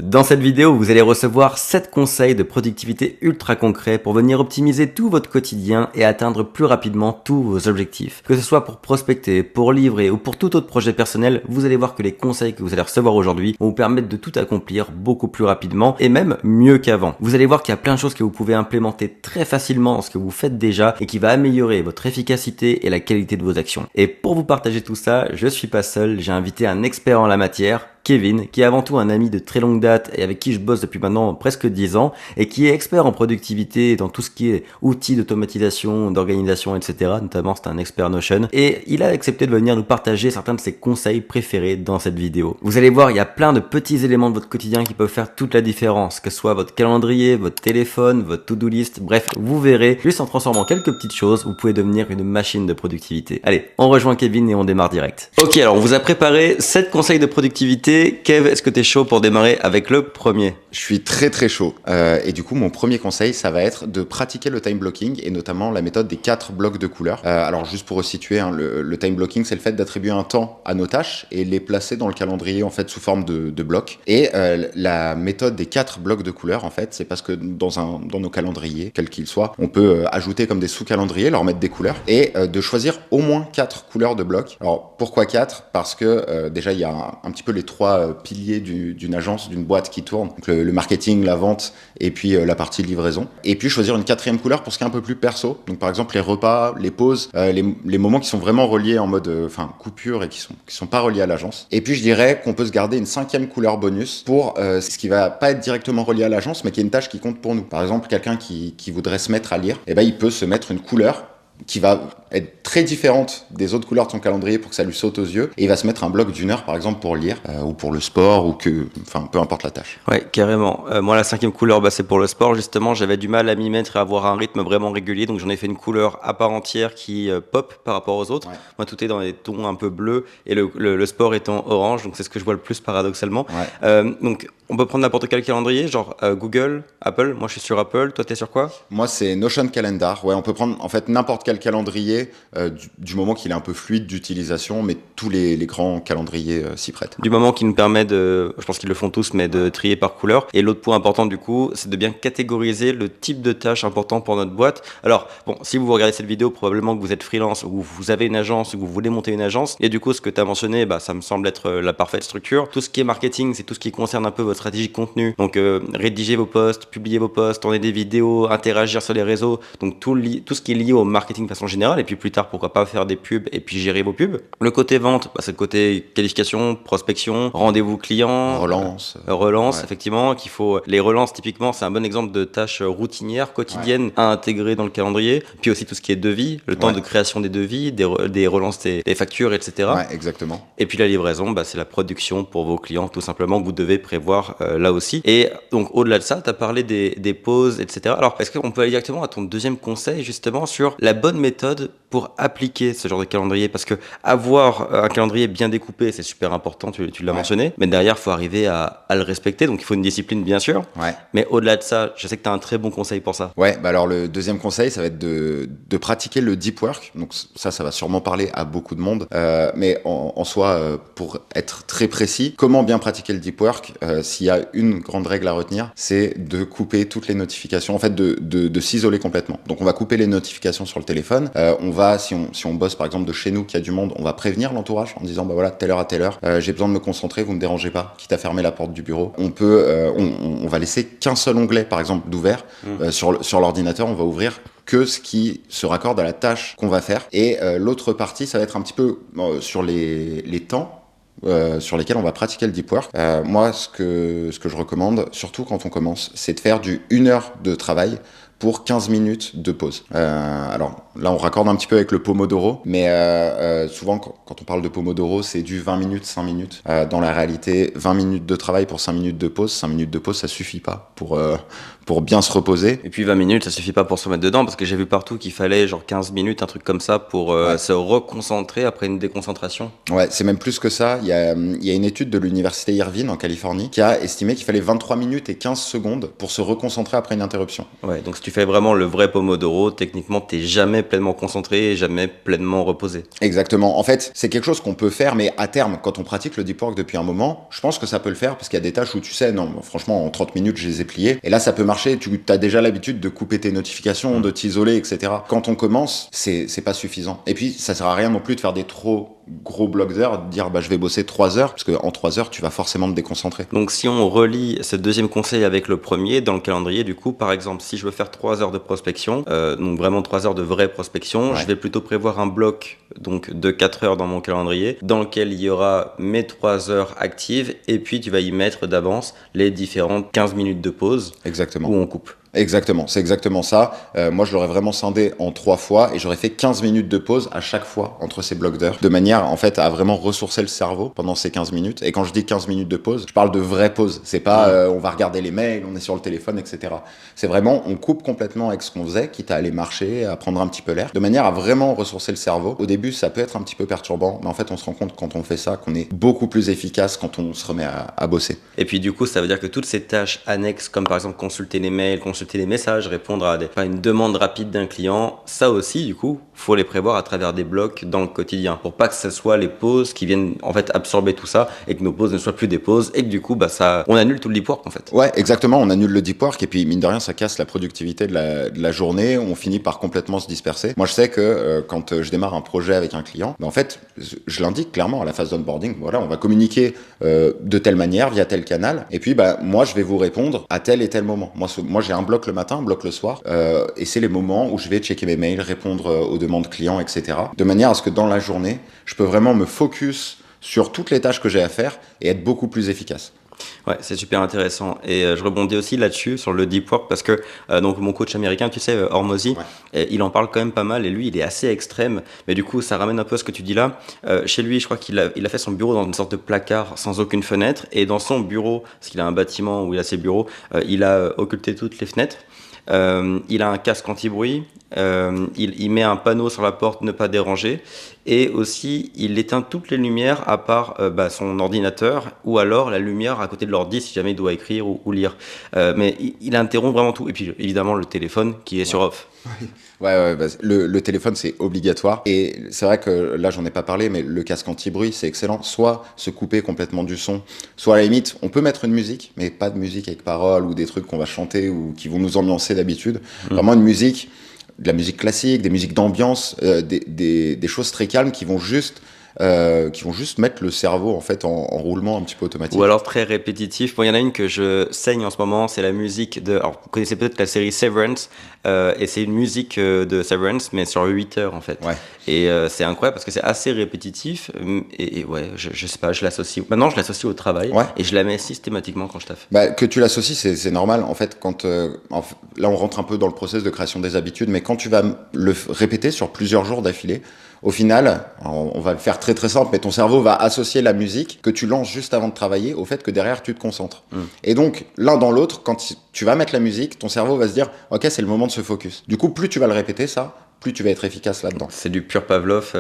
Dans cette vidéo, vous allez recevoir 7 conseils de productivité ultra concrets pour venir optimiser tout votre quotidien et atteindre plus rapidement tous vos objectifs. Que ce soit pour prospecter, pour livrer ou pour tout autre projet personnel, vous allez voir que les conseils que vous allez recevoir aujourd'hui vont vous permettre de tout accomplir beaucoup plus rapidement et même mieux qu'avant. Vous allez voir qu'il y a plein de choses que vous pouvez implémenter très facilement dans ce que vous faites déjà et qui va améliorer votre efficacité et la qualité de vos actions. Et pour vous partager tout ça, je suis pas seul, j'ai invité un expert en la matière, Kevin, qui est avant tout un ami de très longue date et avec qui je bosse depuis maintenant presque 10 ans et qui est expert en productivité dans tout ce qui est outils d'automatisation, d'organisation, etc. Notamment, c'est un expert Notion et il a accepté de venir nous partager certains de ses conseils préférés dans cette vidéo. Vous allez voir, il y a plein de petits éléments de votre quotidien qui peuvent faire toute la différence, que ce soit votre calendrier, votre téléphone, votre to-do list, bref, vous verrez, juste en transformant quelques petites choses, vous pouvez devenir une machine de productivité. Allez, on rejoint Kevin et on démarre direct. Ok, alors on vous a préparé 7 conseils de productivité. Kev, est-ce que t'es chaud pour démarrer avec le premier? Je suis très chaud. Et du coup, mon premier conseil, ça va être de pratiquer le time blocking et notamment la méthode des 4 blocs de couleurs. Alors, juste pour resituer, hein, le time blocking, c'est le fait d'attribuer un temps à nos tâches et les placer dans le calendrier en fait sous forme de blocs. Et la méthode des 4 blocs de couleurs, en fait, c'est parce que dans nos calendriers, quels qu'ils soient, on peut ajouter comme des sous-calendriers, leur mettre des couleurs et de choisir au moins 4 couleurs de blocs. Alors, pourquoi 4? Parce que déjà, il y a un petit peu les 3 piliers d'une agence, d'une boîte qui tourne. Donc le marketing, la vente et puis la partie livraison. Et puis choisir une 4e couleur pour ce qui est un peu plus perso. Donc par exemple les repas, les pauses, les moments qui sont vraiment reliés en mode coupure et qui sont pas reliés à l'agence. Et puis je dirais qu'on peut se garder une 5e couleur bonus pour ce qui va pas être directement relié à l'agence mais qui est une tâche qui compte pour nous. Par exemple quelqu'un qui voudrait se mettre à lire, et ben il peut se mettre une couleur qui va être très différente des autres couleurs de son calendrier pour que ça lui saute aux yeux, et il va se mettre un bloc d'1 heure par exemple pour lire ou pour le sport ou peu importe la tâche. Ouais, carrément. Moi, la 5e couleur, c'est pour le sport. Justement, j'avais du mal à m'y mettre et à avoir un rythme vraiment régulier, donc j'en ai fait une couleur à part entière qui pop par rapport aux autres. Ouais. Moi, tout est dans des tons un peu bleus et le sport étant orange, donc c'est ce que je vois le plus paradoxalement. Ouais. Donc, on peut prendre n'importe quel calendrier, genre Google, Apple. Moi, je suis sur Apple. Toi, t'es sur quoi? Moi, c'est Notion Calendar. Ouais, on peut prendre en fait n'importe quel calendrier du moment qu'il est un peu fluide d'utilisation, mais tous les grands calendriers s'y prêtent. Du moment qui nous permet je pense qu'ils le font tous, mais de trier par couleur. Et l'autre point important du coup, c'est de bien catégoriser le type de tâche important pour notre boîte. Alors, bon, si vous regardez cette vidéo, probablement que vous êtes freelance ou vous avez une agence ou que vous voulez monter une agence. Et du coup, ce que tu as mentionné, ça me semble être la parfaite structure. Tout ce qui est marketing, c'est tout ce qui concerne un peu votre stratégie de contenu. Donc, rédiger vos posts, publier vos posts, tourner des vidéos, interagir sur les réseaux. Donc, tout ce qui est lié au marketing de façon générale. Et puis plus tard, pourquoi pas faire des pubs et puis gérer vos pubs. Le côté vente, c'est le côté qualification, prospection, rendez-vous client, relance, ouais. Effectivement, qu'il faut les relances typiquement, c'est un bon exemple de tâches routinières quotidiennes à intégrer dans le calendrier. Puis aussi tout ce qui est devis, le temps de création des devis, des relances des factures, etc. Ouais, exactement. Et puis la livraison, c'est la production pour vos clients tout simplement que vous devez prévoir là aussi. Et donc au-delà de ça, tu as parlé des pauses, etc. Alors est-ce qu'on peut aller directement à ton deuxième conseil justement sur la bonne méthode pour appliquer ce genre de calendrier? Parce que avoir un calendrier bien découpé, c'est super important, tu l'as mentionné, mais derrière, il faut arriver à le respecter, donc il faut une discipline bien sûr, mais au-delà de ça, je sais que tu as un très bon conseil pour ça. Ouais, alors le deuxième conseil, ça va être de pratiquer le deep work, donc ça va sûrement parler à beaucoup de monde, mais en soi, pour être très précis, comment bien pratiquer le deep work, s'il y a une grande règle à retenir, c'est de couper toutes les notifications, en fait de s'isoler complètement. Donc on va couper les notifications sur le téléphone, on va, si on bosse par exemple de chez nous, qu'il y a du monde, on va prévenir l'entourage en disant voilà, telle heure à telle heure, j'ai besoin de me concentrer, vous me dérangez pas, quitte à fermer la porte du bureau. On va laisser qu'un seul onglet par exemple d'ouvert sur l'ordinateur, on va ouvrir que ce qui se raccorde à la tâche qu'on va faire, et l'autre partie ça va être un petit peu sur les temps sur lesquels on va pratiquer le deep work. Moi, ce que je recommande, surtout quand on commence, c'est de faire du 1 heure de travail pour 15 minutes de pause. Alors là, on raccorde un petit peu avec le Pomodoro, mais souvent, quand on parle de Pomodoro, c'est du 20 minutes, 5 minutes. Dans la réalité, 20 minutes de travail pour 5 minutes de pause. 5 minutes de pause, ça suffit pas pour bien se reposer. Et puis 20 minutes, ça suffit pas pour se mettre dedans, parce que j'ai vu partout qu'il fallait genre 15 minutes, un truc comme ça, pour se reconcentrer après une déconcentration. Ouais, c'est même plus que ça. Il y a une étude de l'université Irvine en Californie qui a estimé qu'il fallait 23 minutes et 15 secondes pour se reconcentrer après une interruption. Ouais, donc si tu fais vraiment le vrai Pomodoro, techniquement, t'es jamais pleinement concentré et jamais pleinement reposé. Exactement. En fait, c'est quelque chose qu'on peut faire, mais à terme, quand on pratique le deep work depuis un moment, je pense que ça peut le faire parce qu'il y a des tâches où tu sais, non, franchement, en 30 minutes, je les ai pliées. Et là, ça peut marcher. Tu as déjà l'habitude de couper tes notifications, de t'isoler, etc. Quand on commence, c'est pas suffisant. Et puis, ça sert à rien non plus de faire des trop gros blocs d'heures, de dire, je vais bosser 3 heures, parce qu'en 3 heures, tu vas forcément te déconcentrer. Donc, si on relie ce deuxième conseil avec le premier, dans le calendrier, du coup, par exemple, si je veux faire 3 heures de prospection, donc vraiment 3 heures de vraie prospection, je vais plutôt prévoir un bloc donc de 4 heures dans mon calendrier, dans lequel il y aura mes 3 heures actives, et puis tu vas y mettre d'avance les différentes 15 minutes de pause. Exactement. Où on coupe. Exactement, c'est exactement ça. Moi, je l'aurais vraiment scindé en 3 fois et j'aurais fait 15 minutes de pause à chaque fois entre ces blocs d'heures, de manière en fait à vraiment ressourcer le cerveau pendant ces 15 minutes. Et quand je dis 15 minutes de pause, je parle de vraie pause. C'est pas on va regarder les mails, on est sur le téléphone, etc. C'est vraiment on coupe complètement avec ce qu'on faisait, quitte à aller marcher, à prendre un petit peu l'air, de manière à vraiment ressourcer le cerveau. Au début, ça peut être un petit peu perturbant, mais en fait, on se rend compte quand on fait ça qu'on est beaucoup plus efficace quand on se remet à bosser. Et puis du coup, ça veut dire que toutes ces tâches annexes, comme par exemple consulter les mails, consulter les messages, répondre à une demande rapide d'un client, ça aussi, du coup, faut les prévoir à travers des blocs dans le quotidien, pour pas que ce soit les pauses qui viennent en fait absorber tout ça et que nos pauses ne soient plus des pauses et que du coup, on annule tout le deep work en fait. Ouais, exactement, on annule le deep work et puis mine de rien, ça casse la productivité de la journée, on finit par complètement se disperser. Moi, je sais que quand je démarre un projet avec un client, en fait, je l'indique clairement à la phase d'onboarding, voilà, on va communiquer de telle manière, via tel canal, et puis moi, je vais vous répondre à tel et tel moment. Moi j'ai un bloc le matin, un bloc le soir, et c'est les moments où je vais checker mes mails, répondre aux demandes clients, etc. De manière à ce que dans la journée, je peux vraiment me focus sur toutes les tâches que j'ai à faire et être beaucoup plus efficace. Ouais, c'est super intéressant. Et je rebondis aussi là-dessus, sur le deep work, parce que donc mon coach américain, tu sais, Hormozy, il en parle quand même pas mal, et lui, il est assez extrême. Mais du coup, ça ramène un peu à ce que tu dis là. Chez lui, je crois qu'il a fait son bureau dans une sorte de placard sans aucune fenêtre. Et dans son bureau, parce qu'il a un bâtiment où il a ses bureaux, il a occulté toutes les fenêtres. Il a un casque anti-bruit, il met un panneau sur la porte ne pas déranger, et aussi il éteint toutes les lumières à part son ordinateur ou alors la lumière à côté de l'ordi si jamais il doit écrire ou lire. Mais il interrompt vraiment tout, et puis évidemment le téléphone qui est sur off. Ouais, le téléphone c'est obligatoire et c'est vrai que là j'en ai pas parlé mais le casque anti-bruit c'est excellent, soit se couper complètement du son, soit à la limite on peut mettre une musique mais pas de musique avec paroles ou des trucs qu'on va chanter ou qui vont nous ambiancer d'habitude, vraiment une musique, de la musique classique, des musiques d'ambiance, des choses très calmes qui vont juste mettre le cerveau en fait en roulement un petit peu automatique. Ou alors très répétitif. Bon, il y en a une que je saigne en ce moment, c'est la musique de... Alors, vous connaissez peut-être la série Severance, et c'est une musique de Severance, mais sur 8 heures en fait. Ouais. Et c'est incroyable parce que c'est assez répétitif, et ouais, je sais pas, je l'associe... Maintenant, je l'associe au travail, et je la mets systématiquement quand je taffe. Que tu l'associes, c'est normal. En fait, quand là, on rentre un peu dans le process de création des habitudes, mais quand tu vas le répéter sur plusieurs jours d'affilée, au final, on va le faire très très simple, mais ton cerveau va associer la musique que tu lances juste avant de travailler au fait que derrière tu te concentres. Et donc, l'un dans l'autre, quand tu vas mettre la musique, ton cerveau va se dire « Ok, c'est le moment de se focus ». Du coup, plus tu vas le répéter ça, plus tu vas être efficace là-dedans. C'est du pur Pavlov.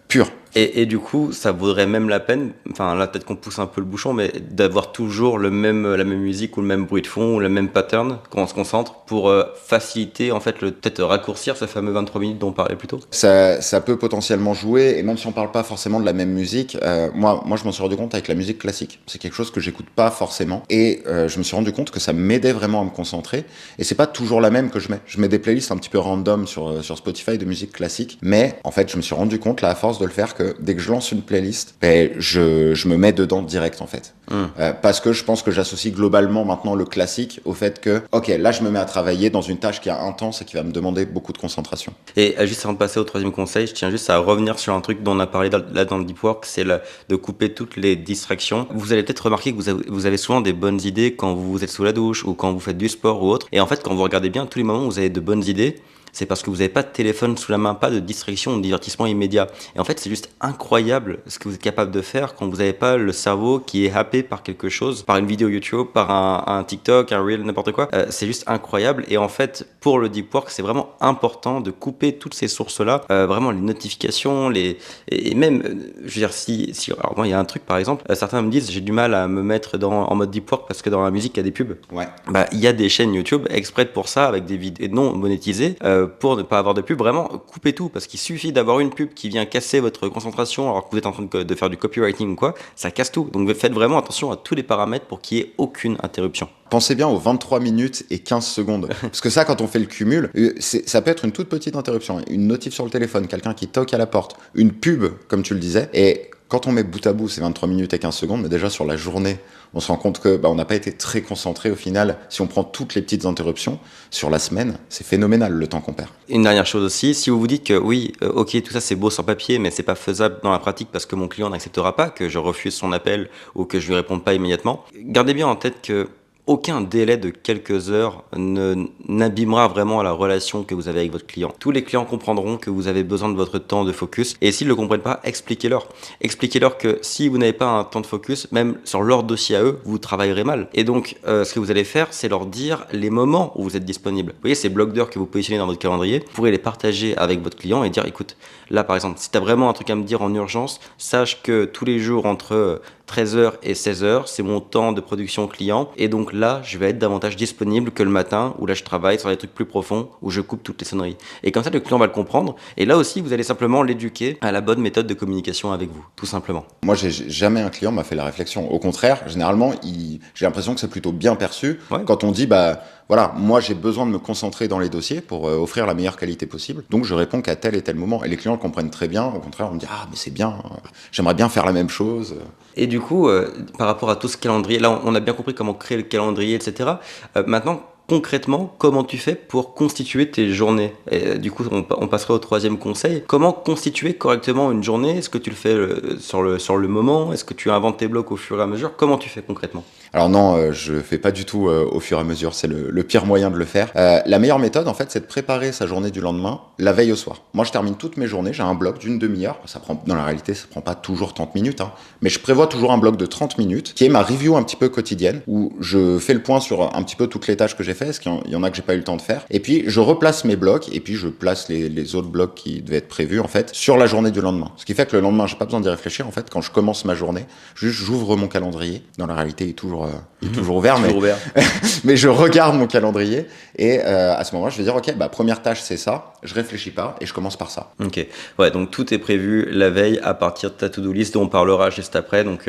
Pur. Et du coup, ça vaudrait même la peine, enfin là peut-être qu'on pousse un peu le bouchon, mais d'avoir toujours la même musique ou le même bruit de fond ou le même pattern quand on se concentre pour faciliter, en fait, peut-être raccourcir ce fameux 23 minutes dont on parlait plus tôt. Ça peut potentiellement jouer, et même si on parle pas forcément de la même musique, moi je m'en suis rendu compte avec la musique classique. C'est quelque chose que j'écoute pas forcément, et je me suis rendu compte que ça m'aidait vraiment à me concentrer, et c'est pas toujours la même que je mets. Je mets des playlists un petit peu random sur Spotify de musique classique, mais en fait je me suis rendu compte là à force de le faire que dès que je lance une playlist, je me mets dedans direct en fait. Parce que je pense que j'associe globalement maintenant le classique au fait que, ok, là je me mets à travailler dans une tâche qui est intense et qui va me demander beaucoup de concentration. Et juste avant de passer au troisième conseil, je tiens juste à revenir sur un truc dont on a parlé là dans le deep work, c'est de couper toutes les distractions. Vous allez peut-être remarquer que vous avez souvent des bonnes idées quand vous êtes sous la douche ou quand vous faites du sport ou autre. Et en fait, quand vous regardez bien, tous les moments où vous avez de bonnes idées, C'est parce que vous n'avez pas de téléphone sous la main, pas de distraction, de divertissement immédiat. Et en fait, c'est juste incroyable ce que vous êtes capable de faire quand vous n'avez pas le cerveau qui est happé par quelque chose, par une vidéo YouTube, par un TikTok, un Reel, n'importe quoi. C'est juste incroyable. Et en fait, pour le deep work, c'est vraiment important de couper toutes ces sources-là, vraiment les notifications, et même, je veux dire, alors moi, il y a un truc, par exemple, certains me disent, j'ai du mal à me mettre en mode deep work parce que dans la musique, il y a des pubs. Ouais. Bah, il y a des chaînes YouTube exprès pour ça, avec des vidéos non monétisées, pour ne pas avoir de pub. Vraiment, coupez tout, parce qu'il suffit d'avoir une pub qui vient casser votre concentration alors que vous êtes en train de faire du copywriting ou quoi, ça casse tout. Donc faites vraiment attention à tous les paramètres pour qu'il n'y ait aucune interruption. Pensez bien aux 23 minutes et 15 secondes. Parce que ça, quand on fait le cumul, ça peut être une toute petite interruption. Une notif sur le téléphone, quelqu'un qui toque à la porte, une pub, comme tu le disais. Et quand on met bout à bout ces 23 minutes et 15 secondes, mais déjà sur la journée, on se rend compte que on n'a pas été très concentré au final. Si on prend toutes les petites interruptions, sur la semaine, c'est phénoménal le temps qu'on perd. Une dernière chose aussi, si vous vous dites que oui, ok, tout ça c'est beau sur papier, mais c'est pas faisable dans la pratique parce que mon client n'acceptera pas, que je refuse son appel ou que je lui réponde pas immédiatement, gardez bien en tête que aucun délai de quelques heures n'abîmera vraiment la relation que vous avez avec votre client. Tous les clients comprendront que vous avez besoin de votre temps de focus, et s'ils ne le comprennent pas, expliquez-leur. Expliquez-leur que si vous n'avez pas un temps de focus, même sur leur dossier à eux, vous travaillerez mal. Et donc, ce que vous allez faire, c'est leur dire les moments où vous êtes disponible. Vous voyez, ces blocs d'heures que vous positionnez dans votre calendrier, vous pourrez les partager avec votre client et dire, écoute, là par exemple, si tu as vraiment un truc à me dire en urgence, sache que tous les jours entre 13h et 16h, c'est mon temps de production client, et donc là, je vais être davantage disponible que le matin, où là, je travaille sur des trucs plus profonds, où je coupe toutes les sonneries. Et comme ça, le client va le comprendre, et là aussi, vous allez simplement l'éduquer à la bonne méthode de communication avec vous, tout simplement. Moi, jamais un client m'a fait la réflexion. Au contraire, généralement, j'ai l'impression que c'est plutôt bien perçu quand on dit, voilà, moi j'ai besoin de me concentrer dans les dossiers pour offrir la meilleure qualité possible. Donc je réponds qu'à tel et tel moment. Et les clients le comprennent très bien. Au contraire, on me dit mais c'est bien, j'aimerais bien faire la même chose. Et du coup, par rapport à tout ce calendrier, là on a bien compris comment créer le calendrier, etc. Maintenant, concrètement, comment tu fais pour constituer tes journées? Et du coup, on passerait au troisième conseil. Comment constituer correctement une journée? Est-ce que tu le fais sur le moment? Est-ce que tu inventes tes blocs au fur et à mesure? Comment tu fais concrètement? Alors non, je fais pas du tout au fur et à mesure, c'est le pire moyen de le faire. La meilleure méthode, en fait, c'est de préparer sa journée du lendemain la veille au soir. Moi, je termine toutes mes journées, j'ai un bloc d'une demi-heure. Dans la réalité, ça prend pas toujours 30 minutes, hein, mais je prévois toujours un bloc de 30 minutes, qui est ma review un petit peu quotidienne, où je fais le point sur un petit peu toutes les tâches que j'ai fait, parce qu'il y en a que j'ai pas eu le temps de faire. Et puis, je replace mes blocs, et puis je place les autres blocs qui devaient être prévus, en fait, sur la journée du lendemain. Ce qui fait que le lendemain, j'ai pas besoin d'y réfléchir, en fait, quand je commence ma journée, juste j'ouvre mon calendrier. Dans la réalité, il est toujours ouvert, mais je regarde mon calendrier et à ce moment-là, je vais dire ok, première tâche c'est ça, je réfléchis pas et je commence par ça. Ok, ouais, donc tout est prévu la veille à partir de ta to-do list dont on parlera juste après. Donc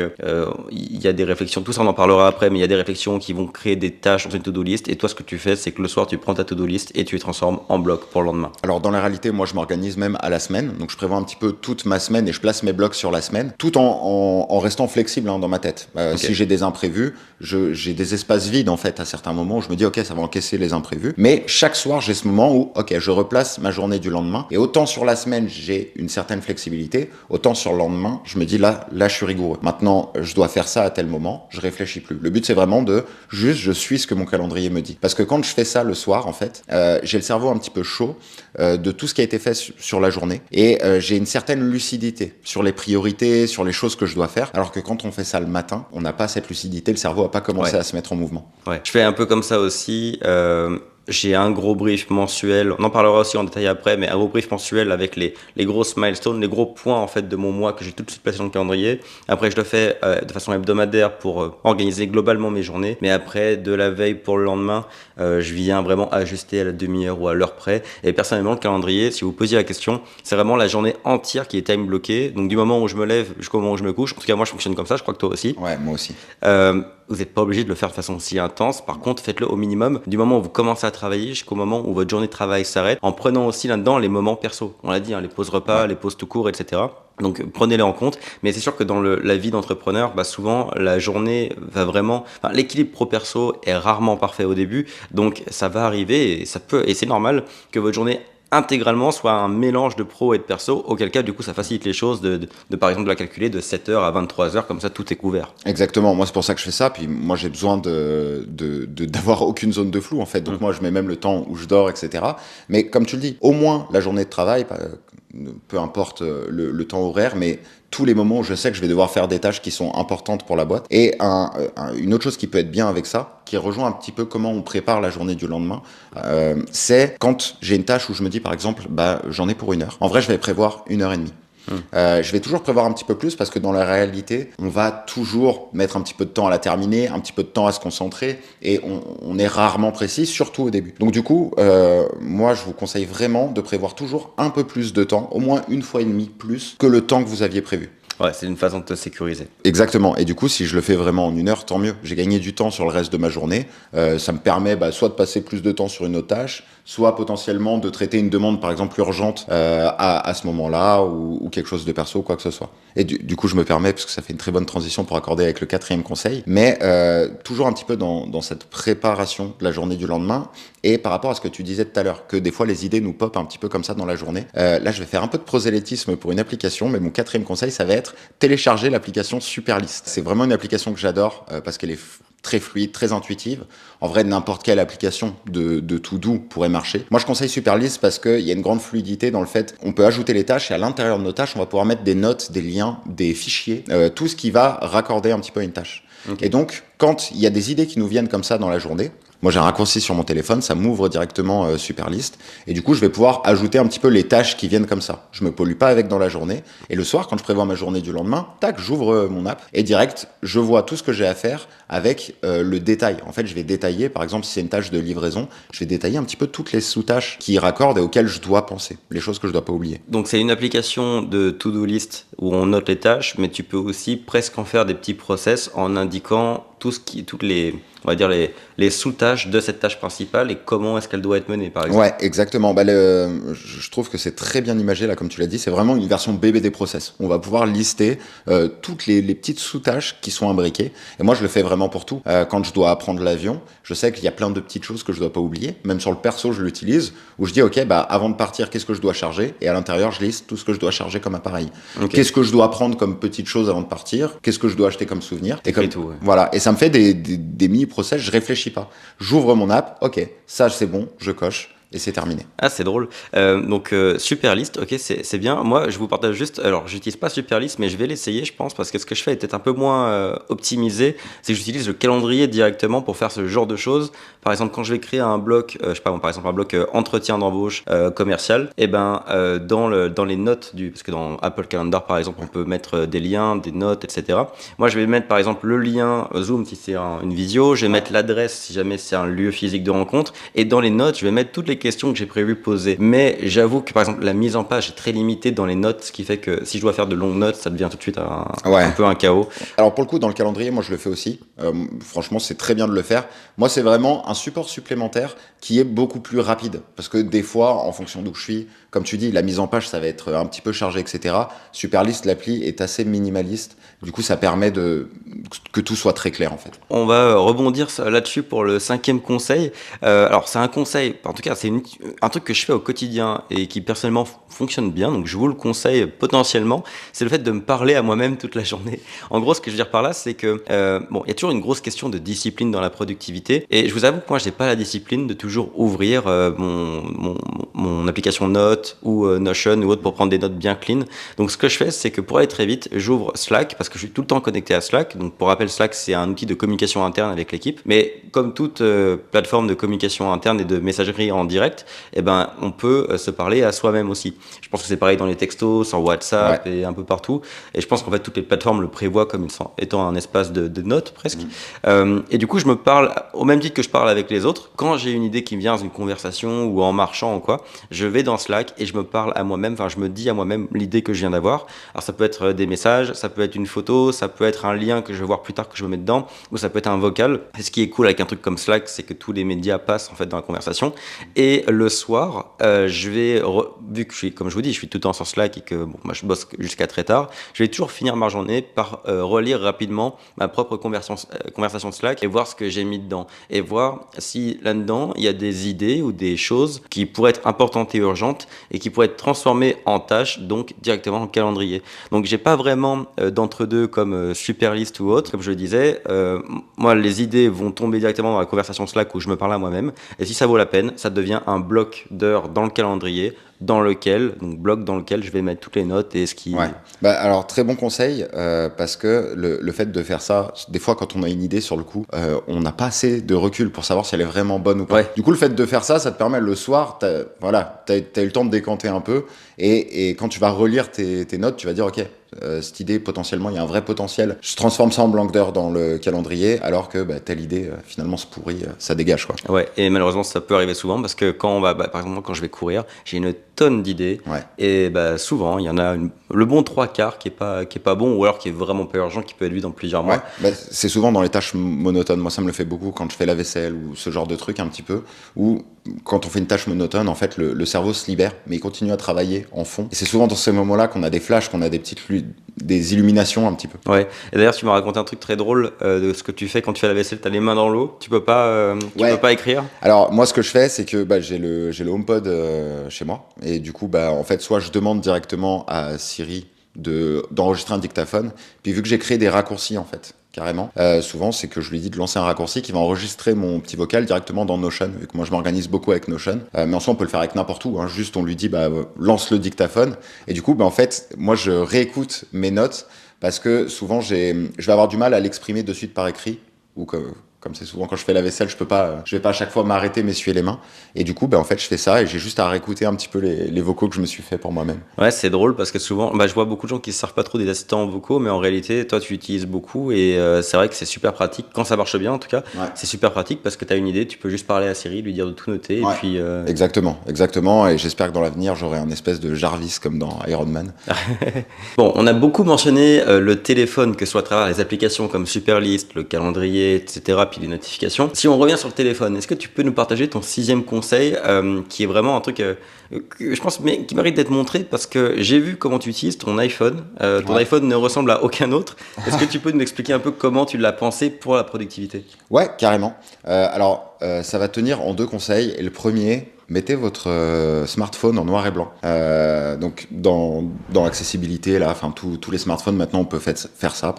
il y a des réflexions, tout ça on en parlera après, mais il y a des réflexions qui vont créer des tâches dans une to-do list, et toi ce que tu fais c'est que le soir tu prends ta to-do list et tu les transformes en blocs pour le lendemain. Alors dans la réalité, moi je m'organise même à la semaine, donc je prévois un petit peu toute ma semaine et je place mes blocs sur la semaine, tout en restant flexible dans ma tête. Okay. Si j'ai des imprévus, j'ai des espaces vides en fait à certains moments où je me dis ok, ça va encaisser les imprévus, mais chaque soir j'ai ce moment où ok, je replace ma journée du lendemain, et autant sur la semaine j'ai une certaine flexibilité, autant sur le lendemain je me dis là je suis rigoureux, maintenant je dois faire ça à tel moment, je réfléchis plus. Le but c'est vraiment je suis ce que mon calendrier me dit, parce que quand je fais ça le soir en fait, j'ai le cerveau un petit peu chaud de tout ce qui a été fait sur la journée, et j'ai une certaine lucidité sur les priorités, sur les choses que je dois faire, alors que quand on fait ça le matin, on n'a pas cette lucidité, le cerveau n'a pas commencé à se mettre en mouvement. Ouais. Je fais un peu comme ça aussi. J'ai un gros brief mensuel, on en parlera aussi en détail après, mais un gros brief mensuel avec les grosses milestones, les gros points en fait de mon mois que j'ai tout de suite placé dans le calendrier. Après je le fais de façon hebdomadaire pour organiser globalement mes journées, mais après de la veille pour le lendemain, je viens vraiment ajuster à la demi-heure ou à l'heure près. Et personnellement le calendrier, si vous posiez la question, c'est vraiment la journée entière qui est time bloquée, donc du moment où je me lève jusqu'au moment où je me couche. En tout cas moi je fonctionne comme ça, je crois que toi aussi. Ouais, moi aussi. Vous n'êtes pas obligé de le faire de façon si intense. Par contre, faites-le au minimum du moment où vous commencez à travailler jusqu'au moment où votre journée de travail s'arrête, en prenant aussi là-dedans les moments perso. On l'a dit, les pauses repas, les pauses tout court, etc. Donc prenez-les en compte. Mais c'est sûr que dans la vie d'entrepreneur, souvent la journée va vraiment... l'équilibre pro-perso est rarement parfait au début. Donc ça va arriver et c'est normal que votre journée intégralement soit un mélange de pro et de perso, auquel cas du coup ça facilite les choses de par exemple la calculer de 7h à 23h, comme ça tout est couvert. Exactement, moi c'est pour ça que je fais ça, puis moi j'ai besoin d'avoir aucune zone de flou en fait, donc moi je mets même le temps où je dors, etc. Mais comme tu le dis, au moins la journée de travail, peu importe le temps horaire, mais tous les moments où je sais que je vais devoir faire des tâches qui sont importantes pour la boîte. Et une autre chose qui peut être bien avec ça, qui rejoint un petit peu comment on prépare la journée du lendemain, c'est quand j'ai une tâche où je me dis par exemple, j'en ai pour 1 heure. En vrai, je vais prévoir 1h30. Je vais toujours prévoir un petit peu plus parce que dans la réalité, on va toujours mettre un petit peu de temps à la terminer, un petit peu de temps à se concentrer et on est rarement précis, surtout au début. Donc du coup, moi je vous conseille vraiment de prévoir toujours un peu plus de temps, au moins 1,5 fois plus que le temps que vous aviez prévu. Ouais, c'est une façon de te sécuriser. Exactement. Et du coup, si je le fais vraiment en 1 heure, tant mieux. J'ai gagné du temps sur le reste de ma journée. Ça me permet soit de passer plus de temps sur une autre tâche, soit potentiellement de traiter une demande, par exemple, urgente à ce moment-là, ou quelque chose de perso, quoi que ce soit. Et du coup, je me permets, parce que ça fait une très bonne transition pour accorder avec le 4e conseil, mais toujours un petit peu dans cette préparation de la journée du lendemain, et par rapport à ce que tu disais tout à l'heure, que des fois les idées nous popent un petit peu comme ça dans la journée. Là, je vais faire un peu de prosélytisme pour une application, mais mon 4e conseil, ça va être télécharger l'application Superlist. C'est vraiment une application que j'adore parce qu'elle est très fluide, très intuitive. En vrai, n'importe quelle application de to-do pourrait marcher. Moi, je conseille Superlist parce qu'il y a une grande fluidité dans le fait qu'on peut ajouter les tâches et à l'intérieur de nos tâches, on va pouvoir mettre des notes, des liens, des fichiers, tout ce qui va raccorder un petit peu à une tâche. Okay. Et donc, quand il y a des idées qui nous viennent comme ça dans la journée, moi, j'ai un raccourci sur mon téléphone, ça m'ouvre directement Superlist. Et du coup, je vais pouvoir ajouter un petit peu les tâches qui viennent comme ça. Je me pollue pas avec dans la journée. Et le soir, quand je prévois ma journée du lendemain, tac, j'ouvre mon app et direct, je vois tout ce que j'ai à faire avec le détail. En fait, je vais détailler, par exemple, si c'est une tâche de livraison, je vais détailler un petit peu toutes les sous-tâches qui y raccordent et auxquelles je dois penser, les choses que je dois pas oublier. Donc, c'est une application de to-do list où on note les tâches, mais tu peux aussi presque en faire des petits process en indiquant toutes les, on va dire les sous-tâches de cette tâche principale et comment est-ce qu'elle doit être menée, par exemple. Ouais, exactement. Je trouve que c'est très bien imagé, là, comme tu l'as dit. C'est vraiment une version bébé des process. On va pouvoir lister toutes les petites sous-tâches qui sont imbriquées. Et moi, je le fais vraiment pour tout. Quand je dois prendre l'avion, je sais qu'il y a plein de petites choses que je dois pas oublier. Même sur le perso, je l'utilise, où je dis, OK, avant de partir, qu'est-ce que je dois charger? Et à l'intérieur, je liste tout ce que je dois charger comme appareil. Okay. Qu'est-ce que je dois prendre comme petites choses avant de partir? Qu'est-ce que je dois acheter comme souvenir? Et comme tout, ouais. Voilà. Et ça me fait des mini-process, je réfléchis pas. J'ouvre mon app, ok, ça c'est bon, je coche. Et c'est terminé. Ah, c'est drôle. Donc, Superlist, ok, c'est bien. Moi, je vous partage juste... Alors, j'utilise pas Superlist, mais je vais l'essayer, je pense, parce que ce que je fais est peut-être un peu moins optimisé. C'est que j'utilise le calendrier directement pour faire ce genre de choses. Par exemple, quand je vais créer un bloc, je sais pas, par exemple, un bloc entretien d'embauche commercial, et dans les notes parce que dans Apple Calendar, par exemple, on peut mettre des liens, des notes, etc. Moi, je vais mettre, par exemple, le lien Zoom si c'est une visio. Je vais mettre l'adresse si jamais c'est un lieu physique de rencontre. Et dans les notes, je vais mettre toutes les questions que j'ai prévu poser. Mais j'avoue que par exemple la mise en page est très limitée dans les notes, ce qui fait que si je dois faire de longues notes, ça devient tout de suite un peu un chaos. Alors pour le coup, dans le calendrier, moi je le fais aussi. Franchement, c'est très bien de le faire. Moi, c'est vraiment un support supplémentaire qui est beaucoup plus rapide. Parce que des fois, en fonction d'où je suis, comme tu dis, la mise en page, ça va être un petit peu chargé, etc. Superlist, l'appli est assez minimaliste. Du coup, ça permet que tout soit très clair en fait. On va rebondir là-dessus pour le 5e conseil. Alors c'est un conseil, en tout cas c'est un truc que je fais au quotidien et qui personnellement fonctionne bien, donc je vous le conseille potentiellement, c'est le fait de me parler à moi-même toute la journée. En gros, ce que je veux dire par là, c'est que il y a toujours une grosse question de discipline dans la productivité, et je vous avoue que moi, j'ai pas la discipline de toujours ouvrir mon application Notes ou Notion ou autre pour prendre des notes bien clean. Donc, ce que je fais, c'est que pour aller très vite, j'ouvre Slack parce que je suis tout le temps connecté à Slack. Donc, pour rappel, Slack, c'est un outil de communication interne avec l'équipe, mais comme toute plateforme de communication interne et de messagerie en direct, on peut se parler à soi-même aussi. Je pense que c'est pareil dans les textos, sur WhatsApp et un peu partout. Et je pense qu'en fait, toutes les plateformes le prévoient comme étant un espace de notes presque. Et du coup, je me parle au même titre que je parle avec les autres. Quand j'ai une idée qui me vient dans une conversation ou en marchant ou quoi, je vais dans Slack et je me parle à moi-même. Enfin, je me dis à moi-même l'idée que je viens d'avoir. Alors, ça peut être des messages, ça peut être une photo, ça peut être un lien que je vais voir plus tard que je me mets dedans, ou ça peut être un vocal. Et ce qui est cool avec un truc comme Slack, c'est que tous les médias passent en fait dans la conversation. Et le soir, je vais, vu que je suis, comme je vous dis, je suis tout le temps sur Slack et que moi je bosse jusqu'à très tard, je vais toujours finir ma journée par relire rapidement ma propre conversation de Slack et voir ce que j'ai mis dedans et voir si là-dedans il y a des idées ou des choses qui pourraient être importantes et urgentes et qui pourraient être transformées en tâches, donc directement en calendrier. Donc j'ai pas vraiment d'entre-deux comme Superlist ou autre, comme je le disais. Moi, les idées vont tomber directement dans la conversation Slack où je me parle à moi-même. Et si ça vaut la peine, ça devient un bloc d'heures dans le calendrier bloc dans lequel je vais mettre toutes les notes et ce qui... Ouais. Bah, alors, très bon conseil, parce que le fait de faire ça, des fois, quand on a une idée sur le coup, on n'a pas assez de recul pour savoir si elle est vraiment bonne ou pas. Ouais. Du coup, le fait de faire ça, ça te permet le soir, t'as eu le temps de décanter un peu, et quand tu vas relire tes notes, tu vas dire, ok, cette idée, potentiellement, il y a un vrai potentiel. Je transforme ça en blanc d'heure dans le calendrier, alors que telle idée, finalement, se pourrit, ça dégage, quoi. Ouais, et malheureusement, ça peut arriver souvent parce que quand on va, par exemple, quand je vais courir, j'ai une tonne d'idées. Ouais. Et souvent, il y en a le bon 3/4 qui est pas bon ou alors qui est vraiment pas urgent, qui peut être vu dans plusieurs mois. Ouais, c'est souvent dans les tâches monotones. Moi, ça me le fait beaucoup quand je fais la vaisselle ou ce genre de truc un petit peu, où quand on fait une tâche monotone, en fait, le cerveau se libère, mais il continue à travailler en fond. Et c'est souvent dans ces moments-là qu'on a des flashs, qu'on a des illuminations un petit peu. Ouais. Et d'ailleurs, tu m'as raconté un truc très drôle de ce que tu fais quand tu fais la vaisselle. T'as les mains dans l'eau, tu peux pas écrire. Alors moi, ce que je fais, c'est que j'ai le HomePod chez moi, et du coup, en fait, soit je demande directement à Siri d'enregistrer un dictaphone, puis vu que j'ai créé des raccourcis en fait, carrément, souvent c'est que je lui dis de lancer un raccourci qui va enregistrer mon petit vocal directement dans Notion, vu que moi je m'organise beaucoup avec Notion, mais en soi on peut le faire avec n'importe où, hein. Juste on lui dit lance le dictaphone, et du coup en fait moi je réécoute mes notes, parce que souvent je vais avoir du mal à l'exprimer de suite par écrit, ou comme c'est souvent quand je fais la vaisselle, je vais pas à chaque fois m'arrêter, m'essuyer les mains. Et du coup, en fait, je fais ça et j'ai juste à réécouter un petit peu les vocaux que je me suis fait pour moi-même. Ouais, c'est drôle parce que souvent, je vois beaucoup de gens qui se servent pas trop des assistants vocaux, mais en réalité, toi, tu utilises beaucoup et c'est vrai que c'est super pratique. Quand ça marche bien, en tout cas, Ouais. c'est super pratique parce que tu as une idée, tu peux juste parler à Siri, lui dire de tout noter Ouais. et puis... Exactement. Et j'espère que dans l'avenir, j'aurai un espèce de Jarvis comme dans Iron Man. Bon, on a beaucoup mentionné le téléphone, que ce soit à travers les applications comme Superlist, le calendrier, etc., puis les notifications. Si on revient sur le téléphone, est-ce que tu peux nous partager ton 6e conseil, qui est vraiment un truc que je pense mais qui mérite d'être montré parce que j'ai vu comment tu utilises ton iPhone. Ton iPhone ne ressemble à aucun autre. Est-ce que tu peux nous expliquer un peu comment tu l'as pensé pour la productivité ? Ouais, carrément. Alors, ça va tenir en 2 conseils. Et le premier, mettez votre smartphone en noir et blanc. Donc, dans l'accessibilité, là, enfin, tous les smartphones, maintenant, on peut faire ça,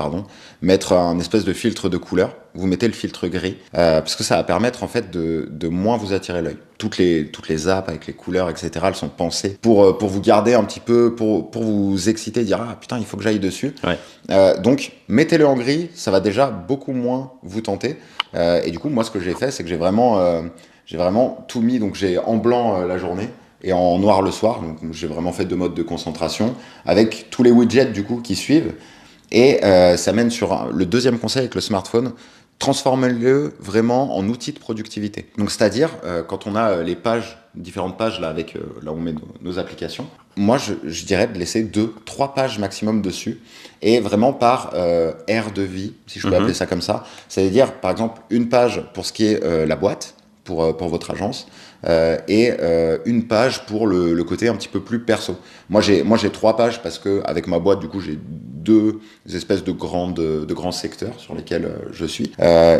mettre un espèce de filtre de couleur. Vous mettez le filtre gris, parce que ça va permettre, en fait, de moins vous attirer l'œil. Toutes les apps avec les couleurs, etc., elles sont pensées pour vous garder un petit peu, pour vous exciter, dire « Ah, putain, il faut que j'aille dessus. Ouais. » Donc, mettez-le en gris, ça va déjà beaucoup moins vous tenter. Et du coup, moi, ce que j'ai fait, c'est que j'ai vraiment tout mis. Donc, j'ai en blanc la journée et en noir le soir. Donc, j'ai vraiment fait 2 modes de concentration avec tous les widgets, du coup, qui suivent. Et ça mène sur le 2e conseil avec le smartphone. Transformez-le vraiment en outil de productivité. Donc, c'est-à-dire, quand on a différentes pages, là où on met nos applications, moi, je dirais de laisser 2-3 pages maximum dessus, et vraiment par aire de vie, si je peux appeler ça comme ça. C'est-à-dire, par exemple, une page pour ce qui est la boîte, pour votre agence, et une page pour le côté un petit peu plus perso. Moi, j'ai 3 pages parce que avec ma boîte, du coup, j'ai 2 espèces de grands secteurs sur lesquels je suis.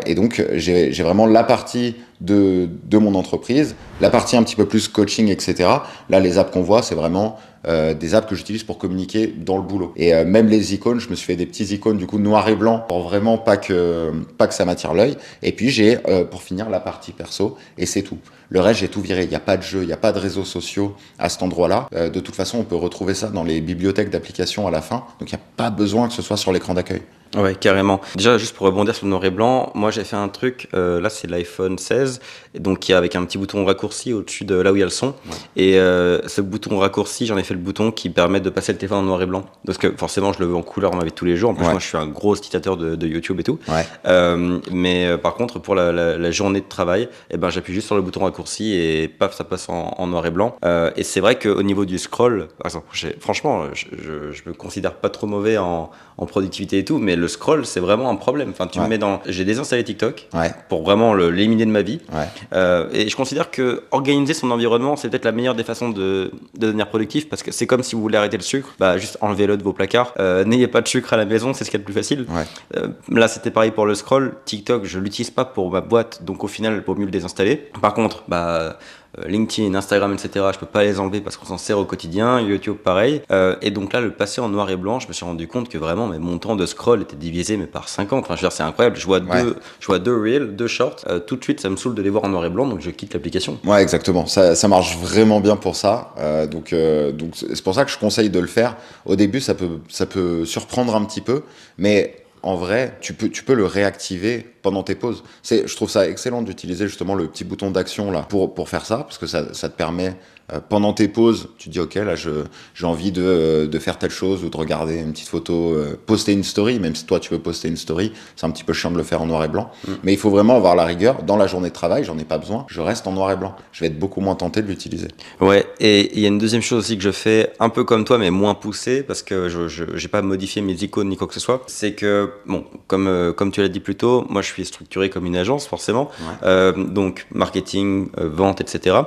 Et donc, j'ai vraiment la partie de mon entreprise, la partie un petit peu plus coaching, etc. Là, les apps qu'on voit, c'est vraiment des apps que j'utilise pour communiquer dans le boulot. Et même les icônes, je me suis fait des petits icônes du coup noir et blanc pour vraiment pas que ça m'attire l'œil. Et puis j'ai pour finir la partie perso, et c'est tout. Le reste, j'ai tout viré. Il n'y a pas de jeu, il n'y a pas de réseaux sociaux à cet endroit-là. De toute façon, on peut retrouver ça dans les bibliothèques d'applications à la fin. Donc il n'y a pas besoin que ce soit sur l'écran d'accueil. Ouais, carrément. Déjà, juste pour rebondir sur le noir et blanc, moi j'ai fait un truc, là c'est l'iPhone 16, donc qui est avec un petit bouton raccourci au-dessus de là où il y a le son. Ouais. Et ce bouton raccourci, j'en ai fait le bouton qui permet de passer le téléphone en noir et blanc. Parce que forcément, je le veux en couleur dans ma vie de tous les jours. En plus, moi je suis un gros utilisateur de YouTube et tout. Ouais. Mais par contre, pour la journée de travail, j'appuie juste sur le bouton raccourci et paf, ça passe en noir et blanc. Et c'est vrai qu'au niveau du scroll, par exemple, franchement, je me considère pas trop mauvais en productivité et tout, mais le scroll, c'est vraiment un problème. Enfin, tu me mets j'ai désinstallé TikTok pour vraiment l'éliminer de ma vie. Et je considère que organiser son environnement, c'est peut-être la meilleure des façons de devenir productif, parce que c'est comme si vous voulez arrêter le sucre, juste enlevez-le de vos placards. N'ayez pas de sucre à la maison, c'est ce qu'il y a de plus facile. Là, c'était pareil pour le scroll. TikTok, je l'utilise pas pour ma boîte, donc au final, il vaut mieux le désinstaller. Par contre, LinkedIn, Instagram, etc. Je peux pas les enlever parce qu'on s'en sert au quotidien. YouTube, pareil. Et donc là, le passer en noir et blanc, je me suis rendu compte que vraiment, mon temps de scroll était divisé mais par 50. Enfin, je veux dire, c'est incroyable. Ouais. Je vois deux reels, deux shorts. Tout de suite, ça me saoule de les voir en noir et blanc, donc je quitte l'application. Ouais, exactement. Ça marche vraiment bien pour ça. Donc c'est pour ça que je conseille de le faire. Au début, ça peut surprendre un petit peu, mais en vrai, tu peux le réactiver pendant tes pauses. Je trouve ça excellent d'utiliser justement le petit bouton d'action là pour faire ça, parce que ça te permet pendant tes pauses, tu dis ok là j'ai envie de faire telle chose ou de regarder une petite photo, poster une story, même si toi tu veux poster une story, c'est un petit peu chiant de le faire en noir et blanc. Mais il faut vraiment avoir la rigueur. Dans la journée de travail, j'en ai pas besoin, je reste en noir et blanc. Je vais être beaucoup moins tenté de l'utiliser. Ouais, et il y a une deuxième chose aussi que je fais, un peu comme toi, mais moins poussé, parce que je j'ai pas modifié mes icônes ni quoi que ce soit. C'est que, bon, comme tu l'as dit plus tôt, moi je suis structuré comme une agence, forcément. Ouais. Donc, marketing, vente, etc.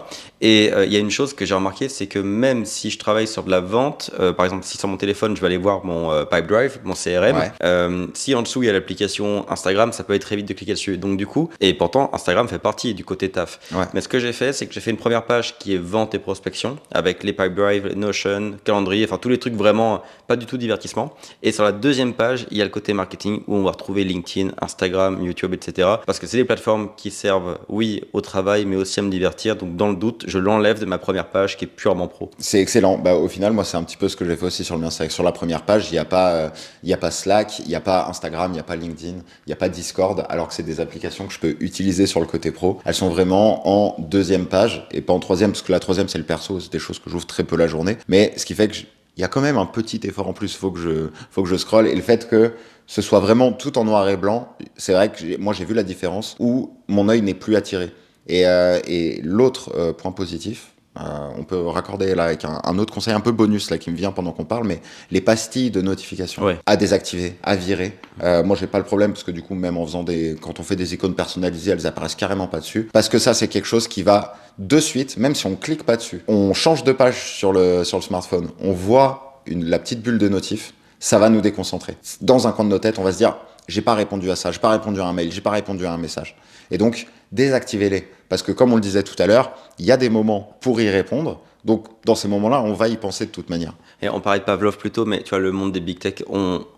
Et il y a une chose que j'ai remarqué, c'est que même si je travaille sur de la vente, par exemple, si sur mon téléphone, je vais aller voir mon Pipedrive, mon CRM, Ouais. si en dessous il y a l'application Instagram, ça peut être très vite de cliquer dessus. Donc, du coup, et pourtant, Instagram fait partie du côté taf. Ouais. Mais ce que j'ai fait, c'est que j'ai fait une première page qui est vente et prospection, avec les Pipedrive, Notion, calendrier, enfin tous les trucs vraiment pas du tout divertissement. Et sur la deuxième page, il y a le côté marketing où on va retrouver LinkedIn, Instagram, YouTube, etc. Parce que c'est des plateformes qui servent, oui, au travail, mais aussi à me divertir. Donc dans le doute, je l'enlève de ma première page qui est purement pro. C'est excellent. Bah, au final, moi, c'est un petit peu ce que j'ai fait aussi sur le mien. C'est vrai que sur la première page, il y a pas Slack, il y a pas Instagram, il y a pas LinkedIn, il y a pas Discord, alors que c'est des applications que je peux utiliser sur le côté pro. Elles sont vraiment en deuxième page et pas en troisième, parce que la troisième, c'est le perso, c'est des choses que j'ouvre très peu la journée. Mais ce qui fait que il y a quand même un petit effort en plus. Faut que je scrolle. Et le fait que ce soit vraiment tout en noir et blanc, c'est vrai que moi, j'ai vu la différence où mon œil n'est plus attiré. Et l'autre point positif, on peut raccorder là avec un autre conseil un peu bonus là qui me vient pendant qu'on parle, mais les pastilles de notification Ouais. à désactiver, à virer. Moi j'ai pas le problème parce que du coup même en faisant quand on fait des icônes personnalisées, elles apparaissent carrément pas dessus. Parce que ça c'est quelque chose qui va de suite, même si on clique pas dessus, on change de page sur le smartphone, on voit la petite bulle de notif, ça va nous déconcentrer. Dans un coin de nos têtes, on va se dire j'ai pas répondu à ça, j'ai pas répondu à un mail, j'ai pas répondu à un message. Et donc désactivez-les. Parce que comme on le disait tout à l'heure, il y a des moments pour y répondre. Donc, dans ces moments-là, on va y penser de toute manière. Et on parlait de Pavlov plus tôt, mais tu vois, le monde des big tech,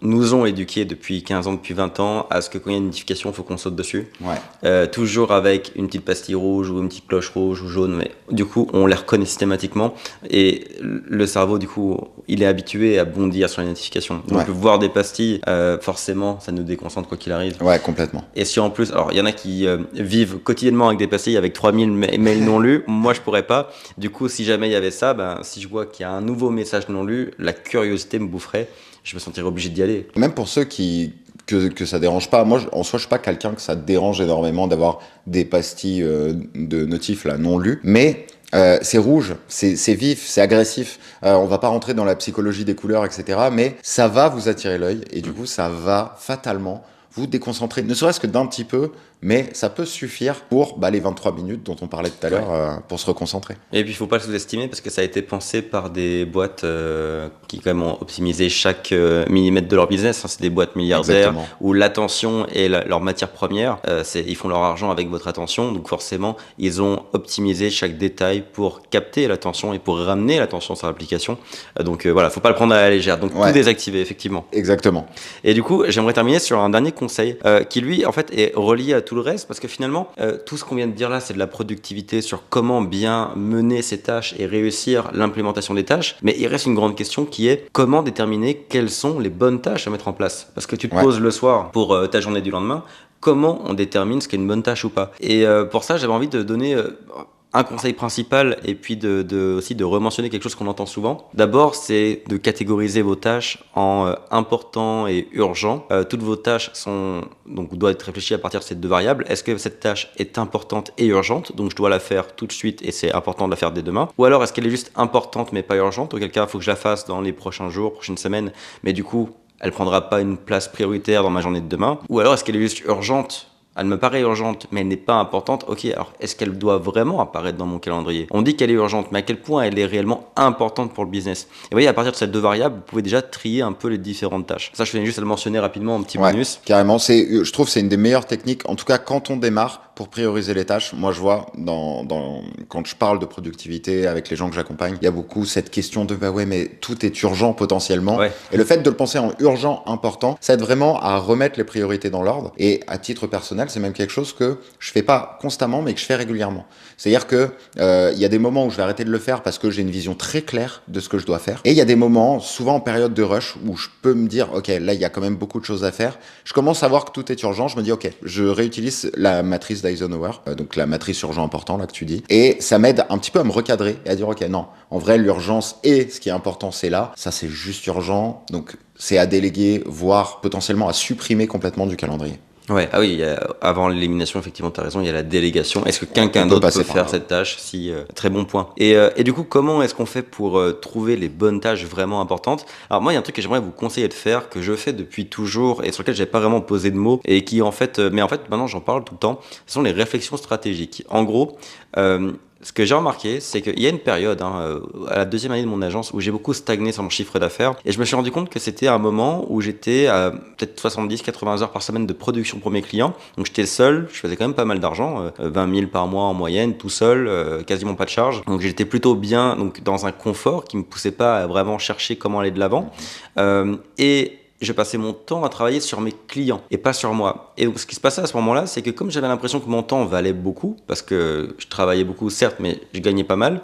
nous ont éduqués depuis 15 ans, depuis 20 ans, à ce que quand il y a une notification, il faut qu'on saute dessus. Ouais. Toujours avec une petite pastille rouge ou une petite cloche rouge ou jaune, mais du coup, on les reconnaît systématiquement. Et le cerveau, du coup, il est habitué à bondir sur les notifications. Donc, voir des pastilles, forcément, ça nous déconcentre quoi qu'il arrive. Ouais, complètement. Et si en plus, alors il y en a qui vivent quotidiennement avec des pastilles avec 3000 mails non lus, moi je pourrais pas. Du coup, si jamais il y avait ça, ben, si je vois qu'il y a un nouveau message non lu, la curiosité me boufferait, je me sentirais obligé d'y aller. Même pour ceux que ça dérange pas, moi en soi je suis pas quelqu'un que ça dérange énormément d'avoir des pastilles de notifs là non lues, mais c'est rouge, c'est vif, c'est agressif. On va pas rentrer dans la psychologie des couleurs, etc. Mais ça va vous attirer l'œil et du coup ça va fatalement vous déconcentrer, ne serait-ce que d'un petit peu, mais ça peut suffire pour les 23 minutes dont on parlait tout à l'heure pour se reconcentrer. Et puis il faut pas le sous-estimer parce que ça a été pensé par des boîtes qui quand même ont optimisé chaque millimètre de leur business. C'est des boîtes milliardaires. Exactement. Où l'attention est leur matière première. Ils font leur argent avec votre attention, donc forcément ils ont optimisé chaque détail pour capter l'attention et pour ramener l'attention sur l'application. Donc voilà, faut pas le prendre à la légère. Donc tout désactiver effectivement. Exactement. Et du coup, j'aimerais terminer sur un dernier conseil qui lui en fait est relié à tout le reste, parce que finalement tout ce qu'on vient de dire là, c'est de la productivité sur comment bien mener ses tâches et réussir l'implémentation des tâches, mais il reste une grande question qui est comment déterminer quelles sont les bonnes tâches à mettre en place, parce que tu te poses le soir pour ta journée du lendemain, comment on détermine ce qu'est une bonne tâche ou pas. Et pour ça, j'avais envie de donner un conseil principal et puis aussi de rementionner quelque chose qu'on entend souvent. D'abord, c'est de catégoriser vos tâches en important et urgent. Toutes vos tâches doivent être réfléchies à partir de ces deux variables. Est-ce que cette tâche est importante et urgente, donc je dois la faire tout de suite et c'est important de la faire dès demain? Ou alors est-ce qu'elle est juste importante mais pas urgente, auquel cas il faut que je la fasse dans les prochains jours, prochaines semaines, mais du coup elle prendra pas une place prioritaire dans ma journée de demain? Ou alors est-ce qu'elle est juste urgente? Elle me paraît urgente, mais elle n'est pas importante. Ok, alors est-ce qu'elle doit vraiment apparaître dans mon calendrier? On dit qu'elle est urgente, mais à quel point elle est réellement importante pour le business. Et vous voyez, à partir de ces deux variables, vous pouvez déjà trier un peu les différentes tâches. Ça, je venais juste à le mentionner rapidement en petit bonus. Carrément, je trouve que c'est une des meilleures techniques, en tout cas quand on démarre, pour prioriser les tâches. Moi, je vois, quand je parle de productivité avec les gens que j'accompagne, il y a beaucoup cette question de, bah ouais, mais tout est urgent potentiellement. Ouais. Et le fait de le penser en urgent, important, ça aide vraiment à remettre les priorités dans l'ordre. Et à titre personnel, c'est même quelque chose que je fais pas constamment, mais que je fais régulièrement. C'est-à-dire que il y a des moments où je vais arrêter de le faire parce que j'ai une vision très claire de ce que je dois faire. Et il y a des moments, souvent en période de rush, où je peux me dire, ok, là il y a quand même beaucoup de choses à faire. Je commence à voir que tout est urgent. Je me dis, ok, je réutilise la matrice d'Eisenhower, donc la matrice urgent important là que tu dis. Et ça m'aide un petit peu à me recadrer et à dire, ok, non, en vrai l'urgence et ce qui est important c'est là. Ça c'est juste urgent, donc c'est à déléguer, voire potentiellement à supprimer complètement du calendrier. Ouais, ah oui, avant l'élimination, effectivement, tu as raison, il y a la délégation. Est-ce que quelqu'un d'autre peut faire cette tâche? Très bon point. Et du coup, comment est-ce qu'on fait pour trouver les bonnes tâches vraiment importantes? Alors moi, il y a un truc que j'aimerais vous conseiller de faire, que je fais depuis toujours et sur lequel j'avais pas vraiment posé de mots et qui en fait, mais en fait, maintenant j'en parle tout le temps, ce sont les réflexions stratégiques. En gros, ce que j'ai remarqué, c'est qu'il y a une période, à la deuxième année de mon agence, où j'ai beaucoup stagné sur mon chiffre d'affaires. Et je me suis rendu compte que c'était un moment où j'étais à peut-être 70-80 heures par semaine de production pour mes clients. Donc j'étais seul, je faisais quand même pas mal d'argent, 20 000 par mois en moyenne, tout seul, quasiment pas de charge. Donc j'étais plutôt bien donc dans un confort qui me poussait pas à vraiment chercher comment aller de l'avant. Et je passais mon temps à travailler sur mes clients et pas sur moi. Et donc, ce qui se passait à ce moment-là, c'est que comme j'avais l'impression que mon temps valait beaucoup, parce que je travaillais beaucoup, certes, mais je gagnais pas mal,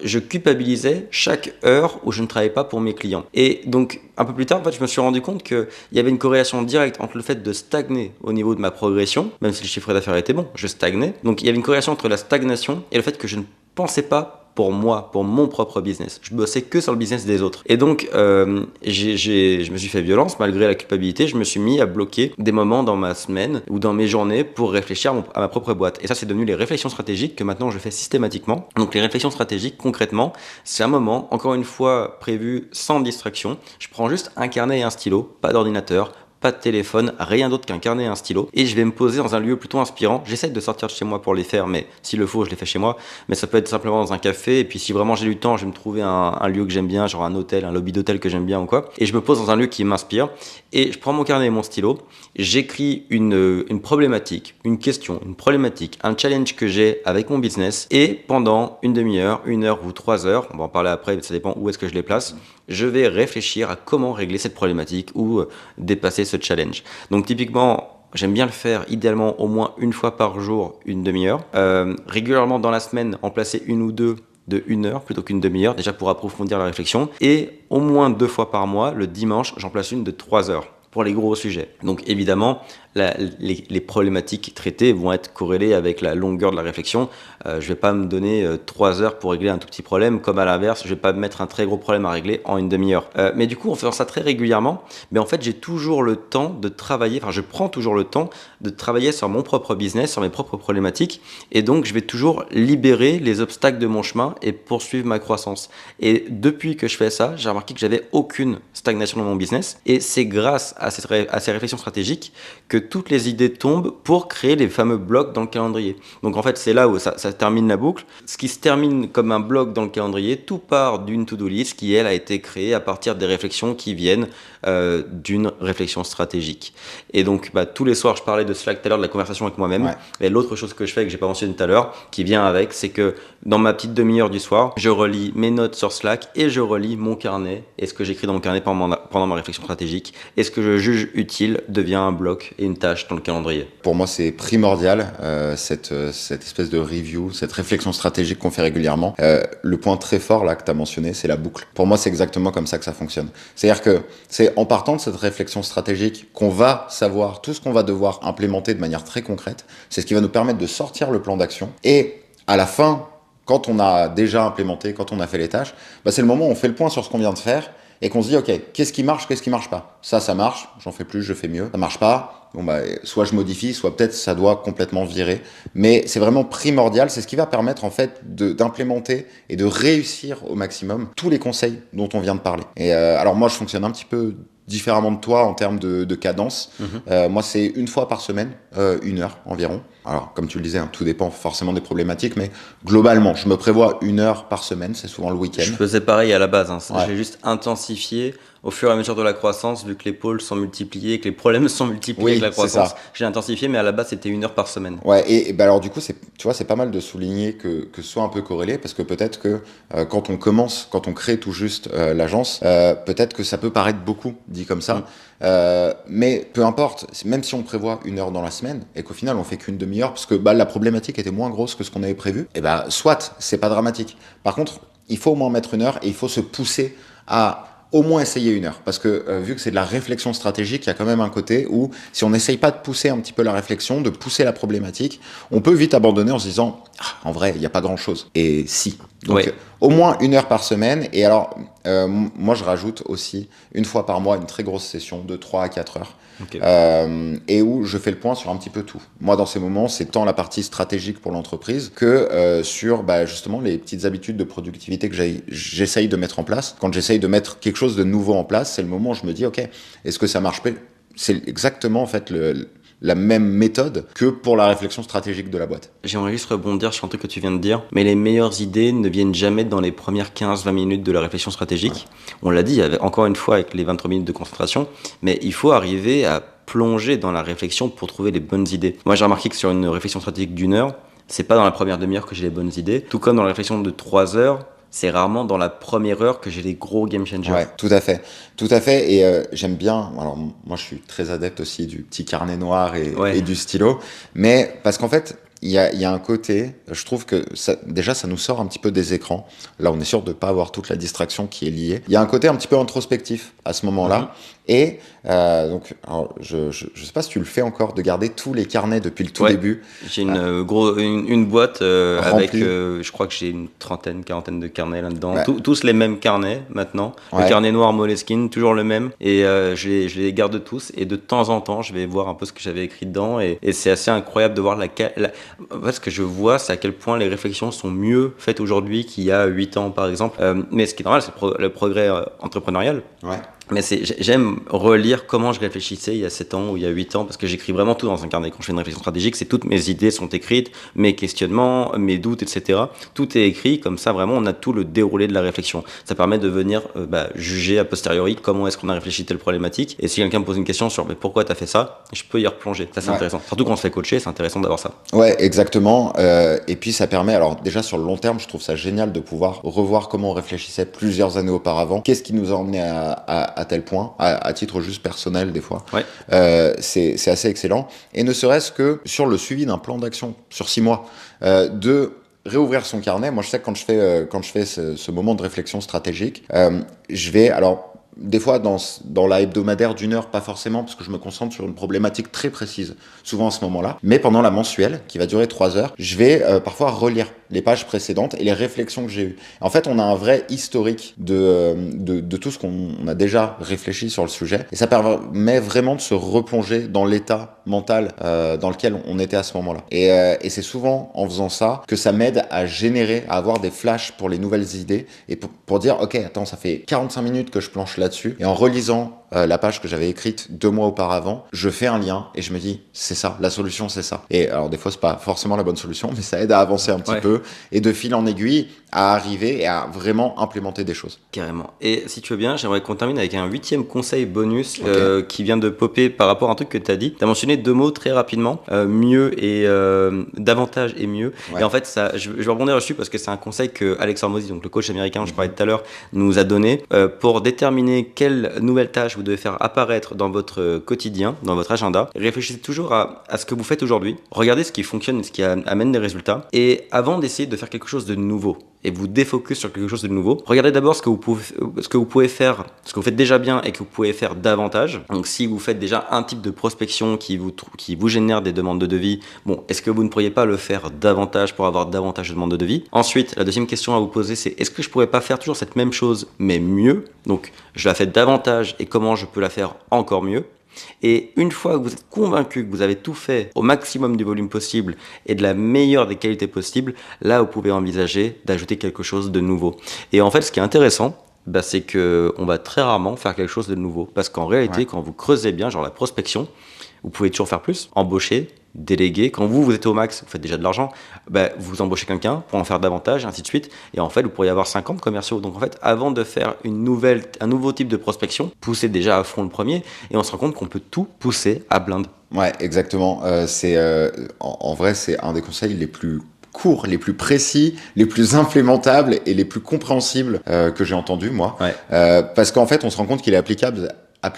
je culpabilisais chaque heure où je ne travaillais pas pour mes clients. Et donc, un peu plus tard, en fait, je me suis rendu compte qu'il y avait une corrélation directe entre le fait de stagner au niveau de ma progression, même si le chiffre d'affaires était bon, je stagnais. Donc, il y avait une corrélation entre la stagnation et le fait que je ne pensais pas pour moi, pour mon propre business. Je bossais que sur le business des autres. Et donc, je me suis fait violence, malgré la culpabilité, je me suis mis à bloquer des moments dans ma semaine ou dans mes journées pour réfléchir à ma propre boîte. Et ça, c'est devenu les réflexions stratégiques que maintenant je fais systématiquement. Donc, les réflexions stratégiques, concrètement, c'est un moment, encore une fois, prévu sans distraction. Je prends juste un carnet et un stylo, pas d'ordinateur, pas de téléphone, rien d'autre qu'un carnet et un stylo. Et je vais me poser dans un lieu plutôt inspirant. J'essaie de sortir de chez moi pour les faire, mais s'il le faut, je les fais chez moi. Mais ça peut être simplement dans un café. Et puis si vraiment j'ai du temps, je vais me trouver un lieu que j'aime bien, genre un hôtel, un lobby d'hôtel que j'aime bien ou quoi. Et je me pose dans un lieu qui m'inspire. Et je prends mon carnet et mon stylo. J'écris une problématique, une question, une problématique, un challenge que j'ai avec mon business. Et pendant une demi-heure, 1 heure ou 3 heures, on va en parler après, ça dépend où est-ce que je les place, je vais réfléchir à comment régler cette problématique ou dépasser ce challenge. Donc typiquement, j'aime bien le faire idéalement au moins une fois par jour, une demi-heure. Régulièrement dans la semaine, en placer une ou deux de 1 heure plutôt qu'une demi-heure, déjà pour approfondir la réflexion. Et au moins 2 fois par mois, le dimanche, j'en place une de 3 heures pour les gros sujets. Donc évidemment, les problématiques traitées vont être corrélées avec la longueur de la réflexion. Je ne vais pas me donner 3 heures pour régler un tout petit problème, comme à l'inverse, je ne vais pas me mettre un très gros problème à régler en une demi-heure. Mais du coup, en faisant ça très régulièrement, en fait, j'ai toujours le temps de travailler, je prends toujours le temps de travailler sur mon propre business, sur mes propres problématiques, et donc je vais toujours libérer les obstacles de mon chemin et poursuivre ma croissance. Et depuis que je fais ça, j'ai remarqué que j'avais aucune stagnation dans mon business, et c'est grâce à ces réflexions stratégiques que toutes les idées tombent pour créer les fameux blocs dans le calendrier. Donc en fait, c'est là où ça termine la boucle. Ce qui se termine comme un bloc dans le calendrier, tout part d'une to-do list qui, elle, a été créée à partir des réflexions qui viennent d'une réflexion stratégique. Et donc, tous les soirs, je parlais de cela tout à l'heure, de la conversation avec moi-même. Ouais. Et l'autre chose que je fais, que j'ai pas mentionné tout à l'heure, qui vient avec, c'est que dans ma petite demi-heure du soir, je relis mes notes sur Slack et je relis mon carnet et ce que j'écris dans mon carnet pendant ma réflexion stratégique. Et ce que je juge utile devient un bloc et une tâche dans le calendrier. Pour moi, c'est primordial, cette espèce de review, cette réflexion stratégique qu'on fait régulièrement. Le point très fort là que tu as mentionné, c'est la boucle. Pour moi, c'est exactement comme ça que ça fonctionne. C'est-à-dire que c'est en partant de cette réflexion stratégique qu'on va savoir tout ce qu'on va devoir implémenter de manière très concrète. C'est ce qui va nous permettre de sortir le plan d'action. Et à la fin, quand on a déjà implémenté, quand on a fait les tâches, c'est le moment où on fait le point sur ce qu'on vient de faire et qu'on se dit, ok, qu'est-ce qui marche pas? Ça marche, j'en fais plus, je fais mieux. Ça marche pas, soit je modifie, soit peut-être ça doit complètement virer. Mais c'est vraiment primordial, c'est ce qui va permettre en fait d'implémenter et de réussir au maximum tous les conseils dont on vient de parler. Et alors moi, je fonctionne un petit peu différemment de toi en termes de cadence. Moi, c'est 1 fois par semaine, 1 heure environ. Alors, comme tu le disais, hein, tout dépend forcément des problématiques, mais globalement, je me prévois 1 heure par semaine, c'est souvent le week-end. Je faisais pareil à la base, hein. Ouais. J'ai juste intensifié au fur et à mesure de la croissance, vu que les pôles sont multipliés, que les problèmes sont multipliés Oui, avec la c'est croissance. ça. J'ai intensifié, mais à la base, c'était 1 heure par semaine. Ouais, et bah alors du coup, tu vois, c'est pas mal de souligner que ce soit un peu corrélé, parce que peut-être que quand on crée tout juste l'agence, peut-être que ça peut paraître beaucoup, dit comme ça, mais peu importe, même si on prévoit 1 heure dans la semaine, et qu'au final on fait qu'une demi-heure, parce que bah, la problématique était moins grosse que ce qu'on avait prévu, et bah soit, c'est pas dramatique. Par contre, il faut au moins mettre 1 heure, et il faut se pousser à au moins essayer 1 heure. Parce que vu que c'est de la réflexion stratégique, il y a quand même un côté où si on n'essaye pas de pousser un petit peu la réflexion, de pousser la problématique, on peut vite abandonner en se disant en vrai, il n'y a pas grand-chose. Et si. Donc Ouais. au moins 1 heure par semaine. Et alors, moi je rajoute aussi 1 fois par mois une très grosse session de 3 à 4 heures. Ok. Et où je fais le point sur un petit peu tout. Moi, dans ces moments, c'est tant la partie stratégique pour l'entreprise que sur bah, justement les petites habitudes de productivité que j'essaye de mettre en place. Quand j'essaye de mettre quelque chose de nouveau en place, c'est le moment où je me dis, ok, est-ce que ça marche? C'est exactement en fait la même méthode que pour la réflexion stratégique de la boîte. J'aimerais juste rebondir sur un truc que tu viens de dire, mais les meilleures idées ne viennent jamais dans les premières 15-20 minutes de la réflexion stratégique. Ouais. On l'a dit, encore une fois, avec les 23 minutes de concentration, mais il faut arriver à plonger dans la réflexion pour trouver les bonnes idées. Moi, j'ai remarqué que sur une réflexion stratégique d'1 heure, c'est pas dans la première demi-heure que j'ai les bonnes idées, tout comme dans la réflexion de 3 heures, c'est rarement dans la première heure que j'ai les gros game changers. Ouais, tout à fait. Tout à fait. Et j'aime bien, alors moi je suis très adepte aussi du petit carnet noir et du stylo, mais parce qu'en fait, il y a un côté, je trouve que déjà ça nous sort un petit peu des écrans. Là, on est sûr de ne pas avoir toute la distraction qui est liée. Il y a un côté un petit peu introspectif à ce moment-là. Et donc, alors, je sais pas si tu le fais encore, de garder tous les carnets depuis le tout début. J'ai une boîte avec, je crois que j'ai une quarantaine de carnets là-dedans. Ouais. Tous les mêmes carnets maintenant. Le carnet noir Moleskine, toujours le même. Et je les garde tous. Et de temps en temps, je vais voir un peu ce que j'avais écrit dedans. Et c'est assez incroyable de voir en fait, ce que je vois, c'est à quel point les réflexions sont mieux faites aujourd'hui qu'il y a 8 ans, par exemple. Mais ce qui est normal, c'est le progrès entrepreneurial. Ouais. Mais j'aime relire comment je réfléchissais il y a 7 ans ou il y a 8 ans, parce que j'écris vraiment tout dans un carnet. Quand je fais une réflexion stratégique, c'est toutes mes idées sont écrites, mes questionnements, mes doutes, etc. Tout est écrit, comme ça vraiment on a tout le déroulé de la réflexion. Ça permet de venir juger a posteriori comment est-ce qu'on a réfléchi telle problématique. Et si quelqu'un me pose une question sur mais pourquoi t'as fait ça, je peux y replonger. Ça c'est intéressant. Surtout quand on se fait coacher, c'est intéressant d'avoir ça. Ouais, exactement. Et puis ça permet, alors déjà sur le long terme, je trouve ça génial de pouvoir revoir comment on réfléchissait plusieurs années auparavant. Qu'est-ce qui nous a emmené à tel point, à titre juste personnel des fois. Ouais. C'est assez excellent. Et ne serait-ce que sur le suivi d'un plan d'action sur 6 mois, de réouvrir son carnet. Moi, je sais que quand je fais ce moment de réflexion stratégique, je vais, alors des fois dans la hebdomadaire d'1 heure, pas forcément, parce que je me concentre sur une problématique très précise, souvent à ce moment-là. Mais pendant la mensuelle, qui va durer 3 heures, je vais parfois relire les pages précédentes et les réflexions que j'ai eues. En fait, on a un vrai historique de tout ce qu'on a déjà réfléchi sur le sujet. Et ça permet vraiment de se replonger dans l'état mental dans lequel on était à ce moment-là. Et c'est souvent en faisant ça que ça m'aide à avoir des flashs pour les nouvelles idées et pour dire, ok, attends, ça fait 45 minutes que je planche là-dessus. Et en relisant la page que j'avais écrite 2 mois auparavant, je fais un lien et je me dis, c'est ça, la solution, c'est ça. Et alors, des fois, c'est pas forcément la bonne solution, mais ça aide à avancer un petit peu et de fil en aiguille à arriver et à vraiment implémenter des choses. Carrément. Et si tu veux bien, j'aimerais qu'on termine avec un 8e conseil bonus qui vient de popper par rapport à un truc que tu as dit. Tu as mentionné 2 mots très rapidement, mieux et davantage et mieux. Ouais. Et en fait, ça, je vais rebondir dessus parce que c'est un conseil que Alex Hormozy, donc le coach américain dont je parlais tout à l'heure, nous a donné pour déterminer quelle nouvelle tâche vous devez faire apparaître dans votre quotidien, dans votre agenda. Réfléchissez toujours à ce que vous faites aujourd'hui. Regardez ce qui fonctionne et ce qui amène des résultats. Et avant d'essayer de faire quelque chose de nouveau, et vous défocus sur quelque chose de nouveau. Regardez d'abord ce que vous pouvez faire, ce que vous faites déjà bien et que vous pouvez faire davantage. Donc si vous faites déjà un type de prospection qui vous génère des demandes de devis, bon, est-ce que vous ne pourriez pas le faire davantage pour avoir davantage de demandes de devis? Ensuite, la deuxième question à vous poser, c'est est-ce que je pourrais pas faire toujours cette même chose mais mieux? Donc je la fais davantage et comment je peux la faire encore mieux? Et une fois que vous êtes convaincu que vous avez tout fait au maximum du volume possible et de la meilleure des qualités possibles, là vous pouvez envisager d'ajouter quelque chose de nouveau. Et en fait, ce qui est intéressant, c'est qu'on va très rarement faire quelque chose de nouveau. Parce qu'en réalité, quand vous creusez bien, genre la prospection, vous pouvez toujours faire plus, embaucher, déléguer. Quand vous êtes au max, vous faites déjà de l'argent, vous embauchez quelqu'un pour en faire davantage, ainsi de suite. Et en fait, vous pourriez avoir 50 commerciaux. Donc en fait, avant de faire un nouveau type de prospection, poussez déjà à fond le premier et on se rend compte qu'on peut tout pousser à blinde. Ouais, exactement. En vrai, c'est un des conseils les plus courts, les plus précis, les plus implémentables et les plus compréhensibles que j'ai entendu moi. Ouais. Parce qu'en fait, on se rend compte qu'il est applicable à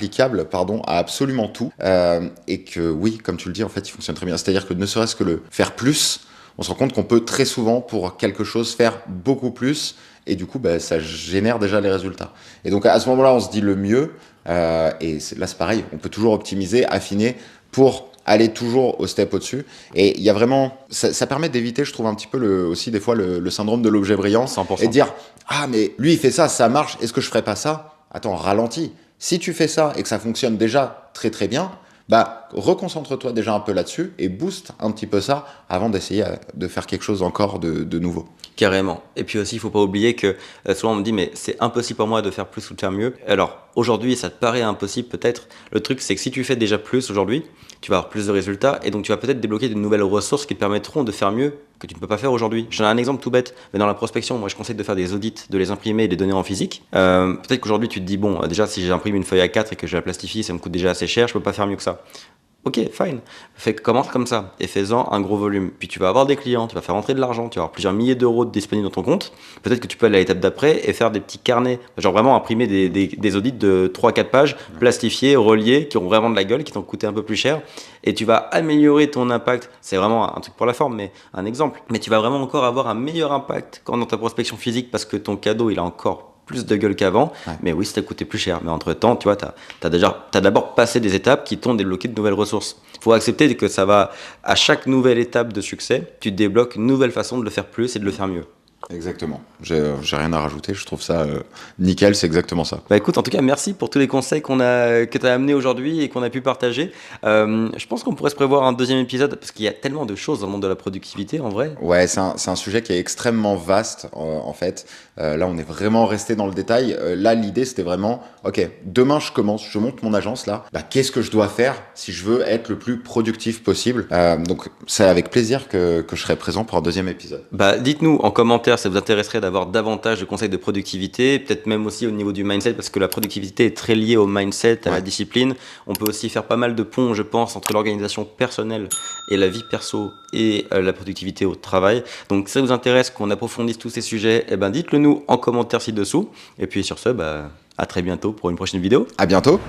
absolument tout et que oui, comme tu le dis, en fait, il fonctionne très bien. C'est-à-dire que ne serait-ce que le faire plus, on se rend compte qu'on peut très souvent pour quelque chose faire beaucoup plus et du coup, ça génère déjà les résultats. Et donc à ce moment-là, on se dit le mieux et là c'est pareil, on peut toujours optimiser, affiner pour aller toujours au step au-dessus. Et il y a vraiment, ça permet d'éviter, je trouve, un petit peu aussi des fois le syndrome de l'objet brillant 100%. et de dire ah mais lui il fait ça, ça marche, est-ce que je ferais pas ça? Attends, ralentis. Si tu fais ça et que ça fonctionne déjà très très bien, reconcentre-toi déjà un peu là-dessus et booste un petit peu ça avant d'essayer de faire quelque chose encore de nouveau. Carrément. Et puis aussi, il faut pas oublier que souvent on me dit mais c'est impossible pour moi de faire plus ou de faire mieux. Alors aujourd'hui, ça te paraît impossible peut-être. Le truc, c'est que si tu fais déjà plus aujourd'hui, tu vas avoir plus de résultats et donc tu vas peut-être débloquer de nouvelles ressources qui te permettront de faire mieux que tu ne peux pas faire aujourd'hui. J'en ai un exemple tout bête, mais dans la prospection, moi je conseille de faire des audits, de les imprimer et de les donner en physique. Peut-être qu'aujourd'hui tu te dis bon, déjà si j'imprime une feuille A4 et que je la plastifie, ça me coûte déjà assez cher, je peux pas faire mieux que ça. Ok, fine. Commence comme ça et fais-en un gros volume. Puis tu vas avoir des clients, tu vas faire rentrer de l'argent, tu vas avoir plusieurs milliers d'euros disponibles dans ton compte. Peut-être que tu peux aller à l'étape d'après et faire des petits carnets. Genre vraiment imprimer des audits de 3-4 pages, plastifiés, reliés, qui ont vraiment de la gueule, qui t'ont coûté un peu plus cher. Et tu vas améliorer ton impact. C'est vraiment un truc pour la forme, mais un exemple. Mais tu vas vraiment encore avoir un meilleur impact quand dans ta prospection physique parce que ton cadeau, il a encore plus de gueule qu'avant, mais oui, ça t'a coûté plus cher. Mais entre-temps, tu vois, t'as d'abord passé des étapes qui t'ont débloqué de nouvelles ressources. Il faut accepter que ça va, à chaque nouvelle étape de succès, tu débloques une nouvelle façon de le faire plus et de le faire mieux. Exactement. J'ai rien à rajouter. Je trouve ça nickel. C'est exactement ça. Écoute, en tout cas, merci pour tous les conseils que tu as amenés aujourd'hui et qu'on a pu partager. Je pense qu'on pourrait se prévoir un deuxième épisode parce qu'il y a tellement de choses dans le monde de la productivité en vrai. Ouais, c'est un sujet qui est extrêmement vaste en fait. Là, on est vraiment resté dans le détail. Là, l'idée, c'était vraiment, ok, demain, je monte mon agence là. Qu'est-ce que je dois faire si je veux être le plus productif possible? Donc, c'est avec plaisir que je serai présent pour un deuxième épisode. Dites-nous en commentaire, ça vous intéresserait d'avoir davantage de conseils de productivité, peut-être même aussi au niveau du mindset, parce que la productivité est très liée au mindset, à la discipline. On peut aussi faire pas mal de ponts, je pense, entre l'organisation personnelle et la vie perso et la productivité au travail. Donc, si ça vous intéresse qu'on approfondisse tous ces sujets, dites-le nous en commentaire ci-dessous. Et puis sur ce, à très bientôt pour une prochaine vidéo. À bientôt.